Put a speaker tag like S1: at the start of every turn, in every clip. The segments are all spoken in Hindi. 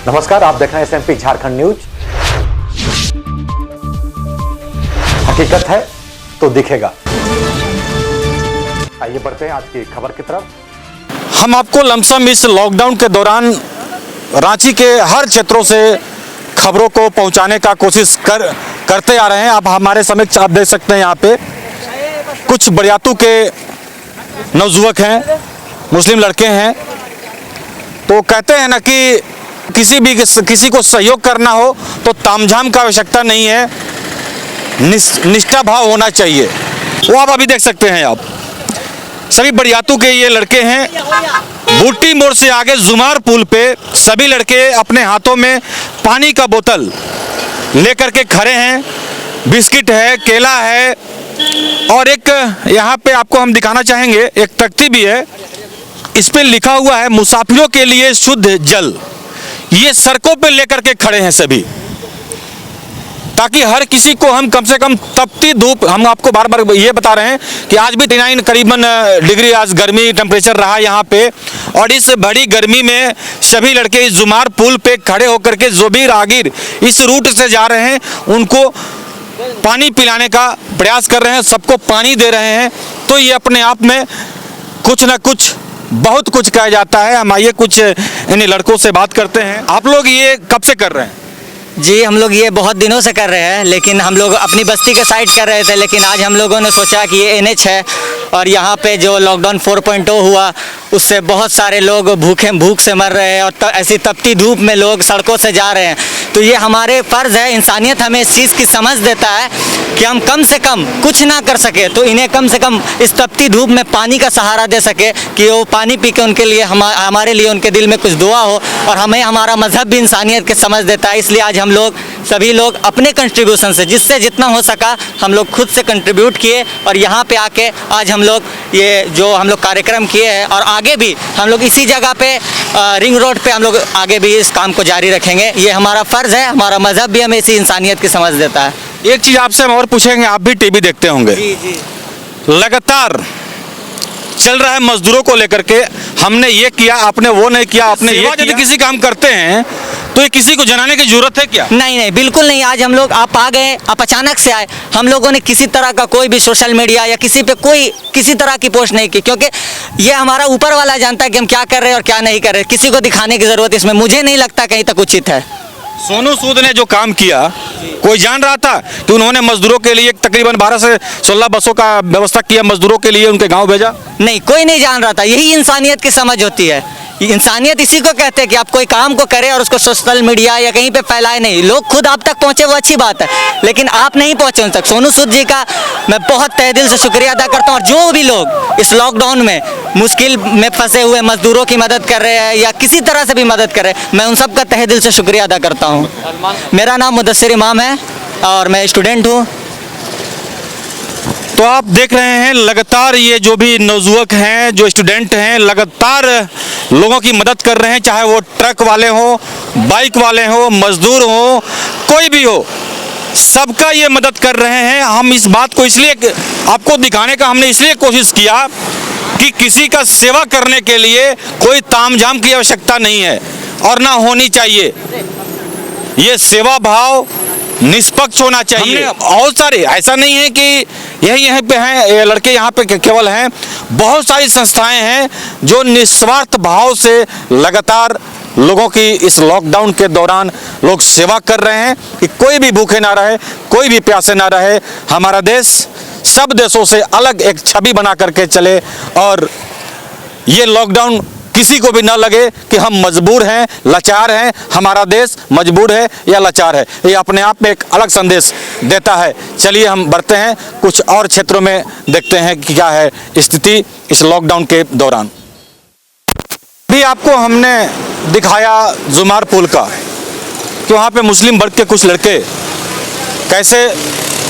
S1: नमस्कार, आप देख रहे हैं SMP झारखंड न्यूज। हकीकत है तो दिखेगा। आइए बढ़ते हैं आज की खबर की तरफ।
S2: हम आपको लमसम इस लॉकडाउन के दौरान रांची के हर क्षेत्रों से खबरों को पहुंचाने का कोशिश करते आ रहे हैं। आप हमारे समक्ष आप देख सकते हैं, यहाँ पे कुछ बरियातू के नवजुवक हैं, मुस्लिम लड़के हैं। तो कहते हैं ना कि किसी को सहयोग करना हो तो तामझाम का आवश्यकता नहीं है, निष्ठा भाव होना चाहिए। वो आप अभी देख सकते हैं। आप सभी बरियातू के ये लड़के हैं। बूटी मोड़ से आगे जुमार पुल पे सभी लड़के अपने हाथों में पानी का बोतल लेकर के खड़े हैं। बिस्किट है, केला है और एक यहाँ पे आपको हम दिखाना चाहेंगे, एक तख्ती भी है, इस पे लिखा हुआ है मुसाफिरों के लिए शुद्ध जल। ये सड़कों पे लेकर के खड़े हैं सभी, ताकि हर किसी को हम कम से कम तपती धूप, हम आपको बार बार ये बता रहे हैं कि आज भी 39 करीबन डिग्री आज गर्मी टेम्परेचर रहा यहाँ पे। और इस बड़ी गर्मी में सभी लड़के इस जुमार पुल पे खड़े होकर के जो भी राहगीर इस रूट से जा रहे हैं उनको पानी पिलाने का प्रयास कर रहे हैं, सबको पानी दे रहे हैं। तो ये अपने आप में कुछ ना कुछ बहुत कुछ कहा जाता है। हम आइए कुछ इन लड़कों से बात करते हैं। आप लोग ये कब से कर रहे हैं?
S3: जी, हम लोग ये बहुत दिनों से कर रहे हैं, लेकिन हम लोग अपनी बस्ती के साइड कर रहे थे। लेकिन आज हम लोगों ने सोचा कि ये NH है और यहाँ पे जो लॉकडाउन 4.0 हुआ उससे बहुत सारे लोग भूख से मर रहे हैं और ऐसी तपती धूप में लोग सड़कों से जा रहे हैं। तो ये हमारे फ़र्ज़ है, इंसानियत हमें इस चीज़ की समझ देता है कि हम कम से कम कुछ ना कर सके तो इन्हें कम से कम इस तपती धूप में पानी का सहारा दे सके, कि वो पानी पी के उनके लिए हमारे लिए उनके दिल में कुछ दुआ हो। और हमें हमारा मज़हब भी इंसानियत की समझ देता है। इसलिए आज हम लोग सभी लोग अपने कंट्रीब्यूशन से जिससे जितना हो सका हम लोग खुद से कंट्रीब्यूट किए और यहाँ पे आके आज हम लोग ये जो हम लोग कार्यक्रम किए हैं और आगे भी हम लोग इसी जगह पे रिंग रोड पे हम लोग आगे भी इस काम को जारी रखेंगे। ये हमारा फ़र्ज़ है, हमारा मज़हब भी हमें इसी इंसानियत की समझ देता है।
S2: एक चीज़ आपसे हम और पूछेंगे, आप भी टीवी देखते होंगे।
S3: जी।
S2: लगातार चल रहा है मजदूरों को लेकर के, हमने ये किया, आपने वो नहीं किया, आपने ये किया। यदि किसी काम करते हैं तो ये किसी को जनाने की जरूरत है क्या?
S3: नहीं, बिल्कुल नहीं। आज हम लोग आप आ गए, आप अचानक से आए, हम लोगों ने किसी तरह का कोई भी सोशल मीडिया या किसी पे कोई किसी तरह की पोस्ट नहीं की, क्योंकि ये हमारा ऊपर वाला जानता है कि हम क्या कर रहे हैं और क्या नहीं कर रहे। किसी को दिखाने की ज़रूरत इसमें मुझे नहीं लगता कहीं तक उचित है।
S2: सोनू सूद ने जो काम किया, कोई जान रहा था कि उन्होंने मजदूरों के लिए तकरीबन 12 से 16 बसों का व्यवस्था किया, मजदूरों के लिए उनके गांव भेजा?
S3: नहीं, कोई नहीं जान रहा था। यही इंसानियत की समझ होती है। इंसानियत इसी को कहते हैं कि आप कोई काम को करें और उसको सोशल मीडिया या कहीं पे फैलाए नहीं। लोग खुद आप तक पहुंचे वो अच्छी बात है, लेकिन आप नहीं पहुंचे उन तक। सोनू सूद जी का मैं बहुत तहे दिल से शुक्रिया अदा करता हूँ। और जो भी लोग इस लॉकडाउन में मुश्किल में फंसे हुए मजदूरों की मदद कर रहे हैं या किसी तरह से भी मदद कर रहे हैं, मैं उन सब का तहे दिल से शुक्रिया अदा करता हूँ। मेरा नाम मुदस्सिर इमाम है और मैं स्टूडेंट हूँ।
S2: तो आप देख रहे हैं लगातार ये जो भी नौजुवक हैं, जो स्टूडेंट हैं, लगातार लोगों की मदद कर रहे हैं, चाहे वो ट्रक वाले हों, बाइक वाले हों, मजदूर हों, कोई भी हो, सबका ये मदद कर रहे हैं। हम इस बात को इसलिए आपको दिखाने का हमने इसलिए कोशिश किया कि किसी का सेवा करने के लिए कोई तामझाम की आवश्यकता नहीं है और ना होनी चाहिए। ये सेवा भाव निष्पक्ष होना चाहिए। बहुत सारे, ऐसा नहीं है कि यहीं पे हैं ये लड़के, यहाँ पे केवल हैं, बहुत सारी संस्थाएं हैं जो निस्वार्थ भाव से लगातार लोगों की इस लॉकडाउन के दौरान लोग सेवा कर रहे हैं कि कोई भी भूखे ना रहे, कोई भी प्यासे ना रहे। हमारा देश सब देशों से अलग एक छवि बना करके चले और ये लॉकडाउन किसी को भी ना लगे कि हम मजबूर हैं, लाचार हैं, हमारा देश मजबूर है या लाचार है। ये अपने आप में एक अलग संदेश देता है। चलिए हम बढ़ते हैं, कुछ और क्षेत्रों में देखते हैं कि क्या है स्थिति इस लॉकडाउन के दौरान। भी आपको हमने दिखाया जुमार पुल का कि वहाँ पे मुस्लिम वर्ग के कुछ लड़के कैसे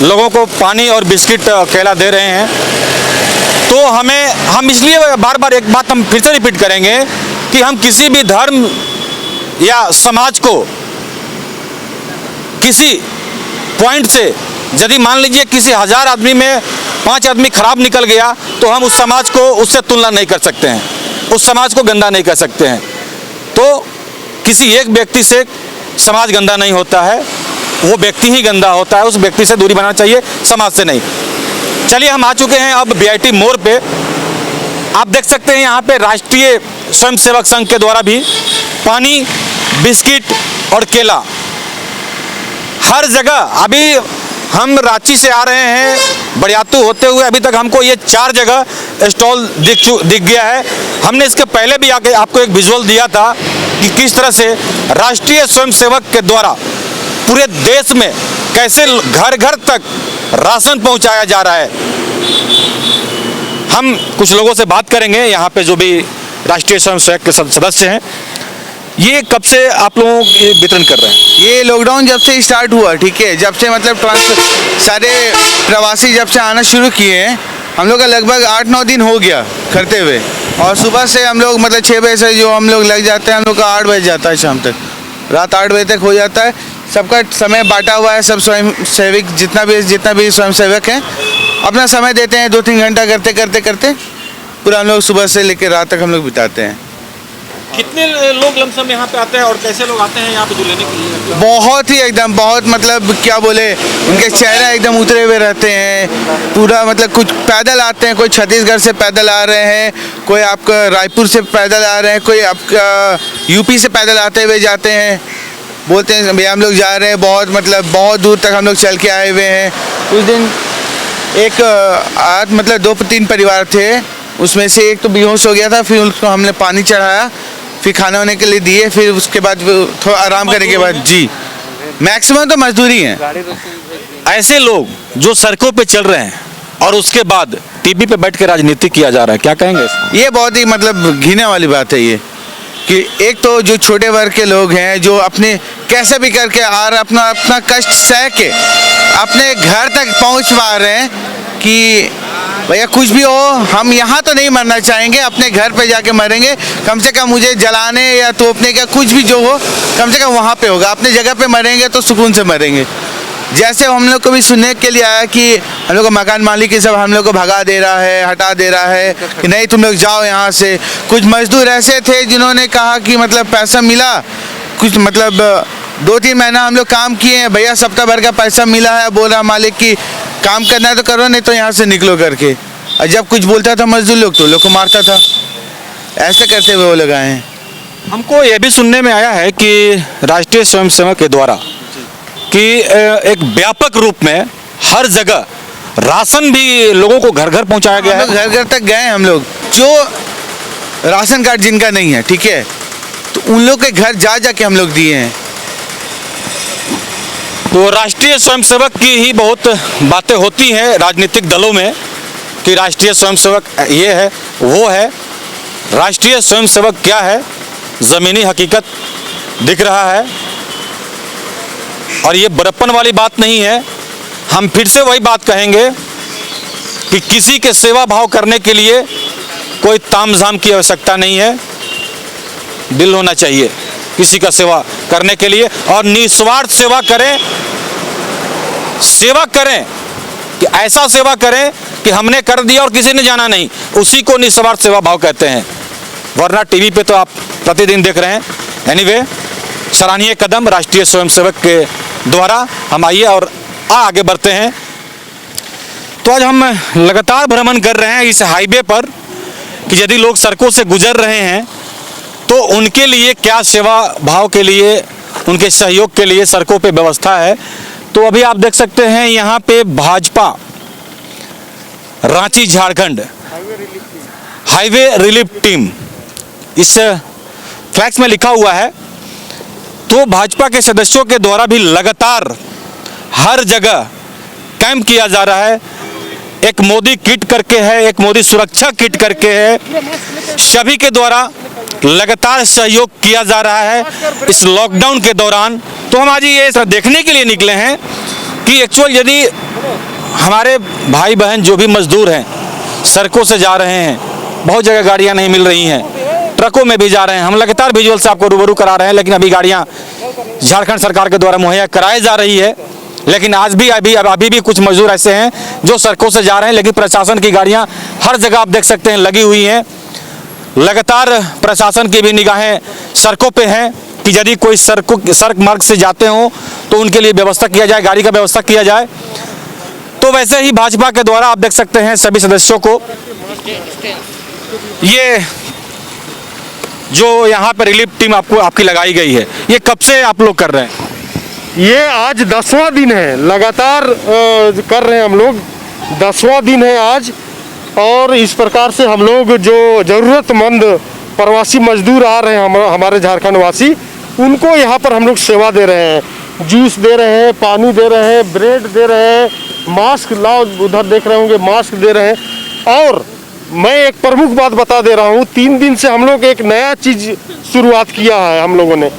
S2: लोगों को पानी और बिस्किट केला दे रहे हैं। तो हम इसलिए बार बार एक बात हम फिर से रिपीट करेंगे कि हम किसी भी धर्म या समाज को किसी पॉइंट से, यदि मान लीजिए किसी 1000 आदमी में 5 आदमी खराब निकल गया तो हम उस समाज को उससे तुलना नहीं कर सकते हैं, उस समाज को गंदा नहीं कर सकते हैं। तो किसी एक व्यक्ति से समाज गंदा नहीं होता है, वो व्यक्ति ही गंदा होता है। उस व्यक्ति से दूरी बनाना चाहिए, समाज से नहीं। चलिए हम आ चुके हैं अब BIT मोड़ पे। आप देख सकते हैं यहाँ पे राष्ट्रीय स्वयंसेवक संघ के द्वारा भी पानी, बिस्किट और केला हर जगह। अभी हम रांची से आ रहे हैं बड़ियातू होते हुए, अभी तक हमको ये 4 जगह स्टॉल दिख गया है। हमने इसके पहले भी आके आपको एक विजुअल दिया था कि किस तरह से राष्ट्रीय स्वयंसेवक के द्वारा पूरे देश में कैसे घर घर तक राशन पहुंचाया जा रहा है। हम कुछ लोगों से बात करेंगे यहाँ पे जो भी राष्ट्रीय स्वयंसेवक के सदस्य हैं। ये कब से आप लोगों को वितरण कर रहे हैं?
S4: ये लॉकडाउन जब से स्टार्ट हुआ, ठीक है, जब से मतलब सारे प्रवासी जब से आना शुरू किए हैं, हम लोग का लगभग 8-9 दिन हो गया करते हुए। और सुबह से हम लोग मतलब 6 बजे से जो हम लोग लग जाते हैं, हम लोग का 8 बजे जाता है शाम तक, रात 8 बजे तक हो जाता है। सबका समय बांटा हुआ है, सब स्वयंसेवक जितना भी स्वयंसेवक हैं अपना समय देते हैं। 2-3 घंटा करते पूरा हम लोग सुबह से लेकर रात तक हम लोग बिताते हैं।
S2: कितने लोग लमसम यहाँ पे आते हैं और कैसे लोग आते हैं यहाँ पे जो लेने के लिए?
S4: बहुत ही एकदम बहुत मतलब क्या बोले, उनके चेहरे एकदम उतरे हुए रहते हैं पूरा। मतलब कुछ पैदल आते हैं, कोई छत्तीसगढ़ से पैदल आ रहे हैं, कोई आपका रायपुर से पैदल आ रहे हैं, कोई आपका यूपी से पैदल आते हुए जाते हैं। बोलते हैं भैया हम लोग जा रहे हैं, बहुत दूर तक हम लोग चल के आए हुए हैं। उस दिन एक मतलब 2-3 परिवार थे, उसमें से एक तो बेहोश हो गया था, फिर उसको हमने पानी चढ़ाया, फिर खाना होने के लिए दिए, फिर उसके बाद थोड़ा आराम करने के बाद जी मैक्सिमम तो मजदूरी है।
S2: ऐसे लोग जो सड़कों पे चल रहे हैं और उसके बाद टीवी पे बैठ के राजनीति किया जा रहा है, क्या कहेंगे?
S4: ये बहुत ही मतलब घिने वाली बात है ये, कि एक तो जो छोटे वर्ग के लोग हैं जो अपने कैसे भी करके और अपना कष्ट सह के अपने घर तक पहुंच पा रहे हैं कि भैया कुछ भी हो, हम यहाँ तो नहीं मरना चाहेंगे, अपने घर पे जाके मरेंगे। कम से कम मुझे जलाने या तोपने का कुछ भी जो हो, कम से कम वहाँ पे होगा। अपने जगह पे मरेंगे तो सुकून से मरेंगे। जैसे हम लोग को भी सुनने के लिए आया कि हम लोग का मकान मालिक सब हम लोग को भगा दे रहा है, हटा दे रहा है कि नहीं तुम लोग जाओ यहाँ से। कुछ मजदूर ऐसे थे जिन्होंने कहा कि मतलब पैसा मिला, कुछ मतलब 2-3 महीना हम लोग काम किए हैं, भैया सप्ताह भर का पैसा मिला है, बोल रहा मालिक कि काम करना है तो करो, नहीं तो यहाँ से निकलो करके। और जब कुछ बोलता था मजदूर लोग तो लोग को मारता था। ऐसे करते हुए वो लोग आए हैं।
S2: हमको ये भी सुनने में आया है कि राष्ट्रीय स्वयंसेवक के द्वारा कि एक व्यापक रूप में हर जगह राशन भी लोगों को घर घर पहुंचाया गया है।
S4: घर घर तक गए हम लोग, जो राशन कार्ड जिनका नहीं है, ठीक है, तो उन लोग के घर जा के हम लोग दिए हैं।
S2: तो राष्ट्रीय स्वयंसेवक की ही बहुत बातें होती हैं राजनीतिक दलों में कि राष्ट्रीय स्वयंसेवक ये है वो है। राष्ट्रीय स्वयंसेवक क्या है, ज़मीनी हकीकत दिख रहा है। और ये बड़प्पन वाली बात नहीं है। हम फिर से वही बात कहेंगे कि किसी के सेवा भाव करने के लिए कोई तामझाम की आवश्यकता नहीं है, दिल होना चाहिए किसी का सेवा करने के लिए, और निस्वार्थ सेवा करें कि ऐसा सेवा करें कि हमने कर दिया और किसी ने जाना नहीं, उसी को निस्वार्थ सेवा भाव कहते हैं। वरना टीवी पे तो आप प्रतिदिन देख रहे हैं। एनीवे, सराहनीय कदम राष्ट्रीय स्वयंसेवक के द्वारा। हम आइए और आगे बढ़ते हैं। तो आज हम लगातार भ्रमण कर रहे हैं इस हाईवे पर कि यदि लोग सड़कों से गुजर रहे हैं तो उनके लिए क्या सेवा भाव के लिए, उनके सहयोग के लिए सड़कों पे व्यवस्था है। तो अभी आप देख सकते हैं यहाँ पे Bhajpa Ranchi Jharkhand highway relief team इस फ्लैक्स में लिखा हुआ है। तो भाजपा के सदस्यों के द्वारा भी लगातार हर जगह कैंप किया जा रहा है। एक मोदी किट करके है, एक मोदी सुरक्षा किट करके है, सभी के द्वारा लगातार सहयोग किया जा रहा है इस लॉकडाउन के दौरान। तो हम आज ये देखने के लिए निकले हैं कि एक्चुअल यदि हमारे भाई बहन जो भी मजदूर हैं सड़कों से जा रहे हैं, बहुत जगह गाड़ियां नहीं मिल रही हैं, ट्रकों में भी जा रहे हैं, हम लगातार विजुअल से आपको रूबरू करा रहे हैं, लेकिन अभी गाड़ियां झारखंड सरकार के द्वारा मुहैया कराई जा रही है। लेकिन आज भी अभी भी कुछ मजदूर ऐसे हैं जो सड़कों से जा रहे हैं, लेकिन प्रशासन की गाड़ियां हर जगह आप देख सकते हैं लगी हुई हैं। लगातार प्रशासन की भी निगाहें सड़कों पे हैं कि यदि कोई सड़क मार्ग से जाते हो तो उनके लिए व्यवस्था किया जाए, गाड़ी का व्यवस्था किया जाए। तो वैसे ही भाजपा के द्वारा आप देख सकते हैं सभी सदस्यों को, ये जो यहाँ पर रिलीफ टीम आपकी लगाई गई है, ये कब से आप लोग कर रहे हैं?
S5: ये आज 10वां दिन है, लगातार कर रहे हैं हम लोग, 10वां दिन है आज। और इस प्रकार से हम लोग जो ज़रूरतमंद प्रवासी मजदूर आ रहे हैं हमारे झारखंड वासी, उनको यहाँ पर हम लोग सेवा दे रहे हैं, जूस दे रहे हैं, पानी दे रहे हैं, ब्रेड दे रहे हैं, मास्क लाओ उधर देख रहे होंगे, मास्क दे रहे हैं। और मैं एक प्रमुख बात बता दे रहा हूँ, 3 दिन से हम लोग एक नया चीज़ शुरुआत किया है। हम लोगों ने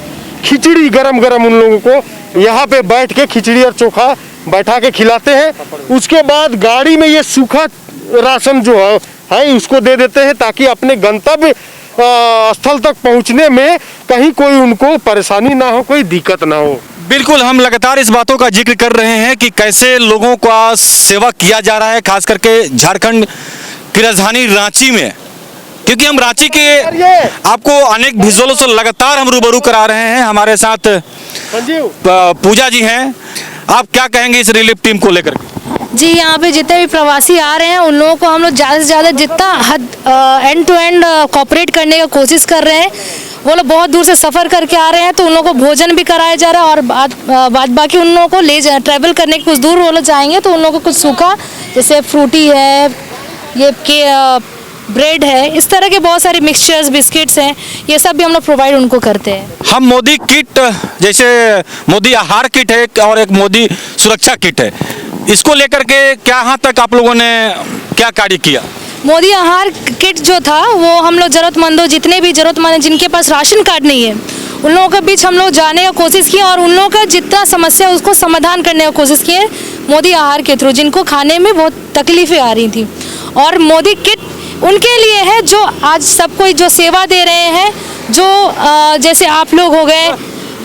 S5: खिचड़ी गरम गरम उन लोगों को यहाँ पे बैठ के खिचड़ी और चोखा बैठा के खिलाते हैं। उसके बाद गाड़ी में ये सूखा राशन जो है उसको दे देते हैं, ताकि अपने गंतव्य स्थल तक पहुंचने में कहीं कोई उनको परेशानी ना हो, कोई दिक्कत ना हो।
S2: बिल्कुल, हम लगातार इस बातों का जिक्र कर रहे हैं कि कैसे लोगों का सेवा किया जा रहा है, खास करके झारखंड की राजधानी रांची में, क्योंकि हम रांची के आपको अनेक विजुअलों से लगातार हम रूबरू करा रहे हैं। हमारे साथ पूजा जी हैं, आप क्या कहेंगे इस रिलीफ टीम को लेकर?
S6: जी, यहाँ पे जितने भी प्रवासी आ रहे हैं उन लोगों को हम लोग ज़्यादा से ज़्यादा जितना एंड टू एंड कोऑपरेट करने की कोशिश कर रहे हैं। वो लोग बहुत दूर से सफ़र करके आ रहे हैं, तो उन लोगों को भोजन भी कराया जा रहा है। और बाद बाकी उन लोगों को ट्रैवल करने के कुछ दूर वो लोग जाएंगे, तो उन लोगों को कुछ सूखा जैसे फ्रूटी है, ये ब्रेड है, इस तरह के बहुत सारे मिक्सचर्स, बिस्किट्स हैं, ये सब भी हम लोग प्रोवाइड उनको करते हैं।
S2: हम मोदी किट, जैसे मोदी आहार किट है और एक मोदी सुरक्षा किट है, इसको लेकर के क्या यहाँ तक आप लोगों ने क्या कार्य किया?
S6: मोदी आहार किट जो था वो हम लोग ज़रूरतमंदों, जितने भी ज़रूरतमंद हैं जिनके पास राशन कार्ड नहीं है, उन लोगों के बीच हम लोग जाने की कोशिश की और उन लोगों का जितना समस्या है उसको समाधान करने की कोशिश की है मोदी आहार के थ्रू, जिनको खाने में बहुत तकलीफ़ें आ रही थी। और मोदी किट उनके लिए है जो आज सब कोई जो सेवा दे रहे हैं, जो जैसे आप लोग हो गए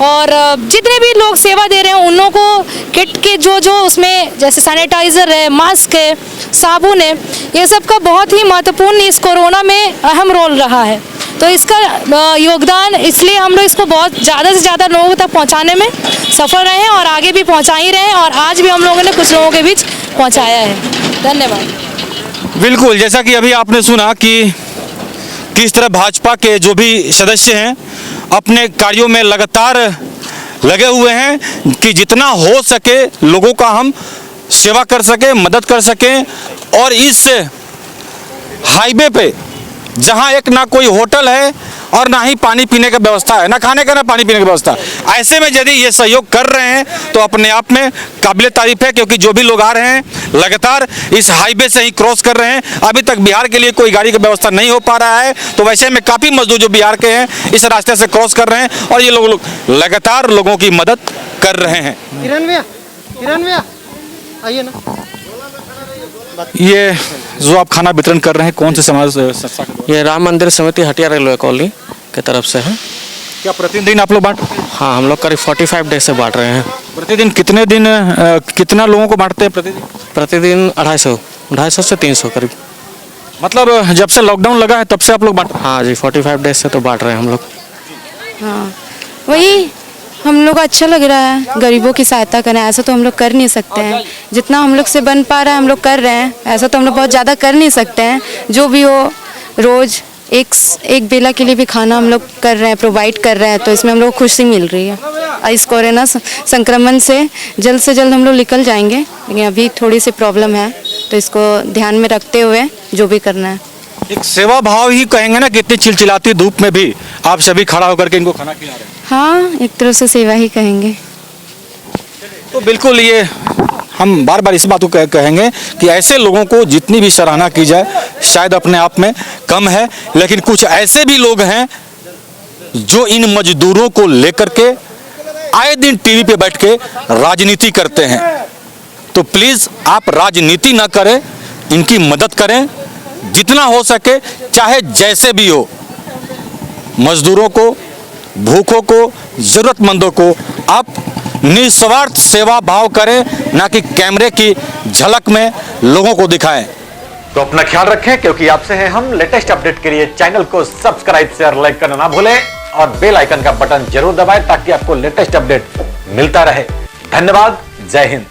S6: और जितने भी लोग सेवा दे रहे हैं उन लोगों को किट के जो उसमें जैसे सैनिटाइज़र है, मास्क है, साबुन है, ये सब का बहुत ही महत्वपूर्ण इस कोरोना में अहम रोल रहा है। तो इसका योगदान, इसलिए हम लोग इसको बहुत ज़्यादा से ज़्यादा लोगों तक पहुंचाने में सफल रहे हैं और आगे भी पहुंचा ही रहे हैं, और आज भी हम लोगों ने कुछ लोगों के बीच पहुंचाया है। धन्यवाद।
S2: बिल्कुल, जैसा कि अभी आपने सुना कि किस तरह भाजपा के जो भी सदस्य हैं अपने कार्यों में लगातार लगे हुए हैं कि जितना हो सके लोगों का हम सेवा कर सकें, मदद कर सकें। और इस हाईवे पे जहां एक ना कोई होटल है और ना ही पानी पीने की व्यवस्था है, ना खाने का ना पानी पीने की व्यवस्था, ऐसे में यदि ये सहयोग कर रहे हैं तो अपने आप में काबिल तारीफ है, क्योंकि जो भी लोग आ रहे हैं लगातार इस हाईवे से ही क्रॉस कर रहे हैं। अभी तक बिहार के लिए कोई गाड़ी की व्यवस्था नहीं हो पा रहा है, तो वैसे में काफ़ी मजदूर जो बिहार के हैं इस रास्ते से क्रॉस कर रहे हैं और ये लोग लगातार लोगों की मदद कर रहे हैं।
S5: आइए ना।
S2: ये जो आप खाना वितरण कर रहे हैं कौन से समाज संस्था?
S7: ये राम मंदिर समिति हटिया रेलवे कॉलोनी की तरफ से है।
S2: क्या प्रतिदिन आप लोग बांट?
S7: हाँ, हम लोग करीब 45 डे से बांट रहे हैं।
S2: प्रतिदिन कितना लोगों को बांटते हैं प्रतिदिन?
S7: प्रतिदिन 250 से 300 करीब।
S2: मतलब जब से लॉकडाउन लगा है तब से आप लोग बांट?
S7: हाँ जी, 45 डे से तो बांट रहे हैं हम लोग।
S8: हाँ, वही हम लोग अच्छा लग रहा है, गरीबों की सहायता करें, ऐसा तो हम लोग कर नहीं सकते हैं। जितना हम लोग से बन पा रहा है हम लोग कर रहे हैं, ऐसा तो हम लोग बहुत ज़्यादा कर नहीं सकते हैं। जो भी हो, रोज़ एक बेला के लिए भी खाना हम लोग कर रहे हैं, प्रोवाइड कर रहे हैं, तो इसमें हम लोग को खुशी मिल रही है। इस कोरोना संक्रमण से जल्द हम लोग निकल जाएंगे, लेकिन अभी थोड़ी सी प्रॉब्लम है, तो इसको ध्यान में रखते हुए जो भी करना है।
S2: एक सेवा भाव ही कहेंगे ना कि इतनी चिलचिलाती धूप में भी आप सभी खड़ा होकर के इनको खाना खिला रहे हैं।
S8: हाँ, एक तरफ से सेवा ही कहेंगे।
S2: तो बिल्कुल, ये हम बार बार इस बात को कहेंगे कि ऐसे लोगों को जितनी भी सराहना की जाए शायद अपने आप में कम है, लेकिन कुछ ऐसे भी लोग हैं जो इन मजदूरों को लेकर के आए दिन टीवी पे बैठ के राजनीति करते हैं। तो प्लीज़ आप राजनीति ना करें, इनकी मदद करें जितना हो सके, चाहे जैसे भी हो। मजदूरों को, भूखों को, ज़रूरतमंदों को आप निस्वार्थ सेवा भाव करें, ना कि कैमरे की झलक में लोगों को दिखाएं।
S1: तो अपना ख्याल रखें, क्योंकि आपसे हैं हम। लेटेस्ट अपडेट के लिए चैनल को सब्सक्राइब, शेयर, लाइक करना ना भूलें। और बेल आइकन का बटन जरूर दबाएं ताकि आपको लेटेस्ट अपडेट मिलता रहे। धन्यवाद। जय हिंद।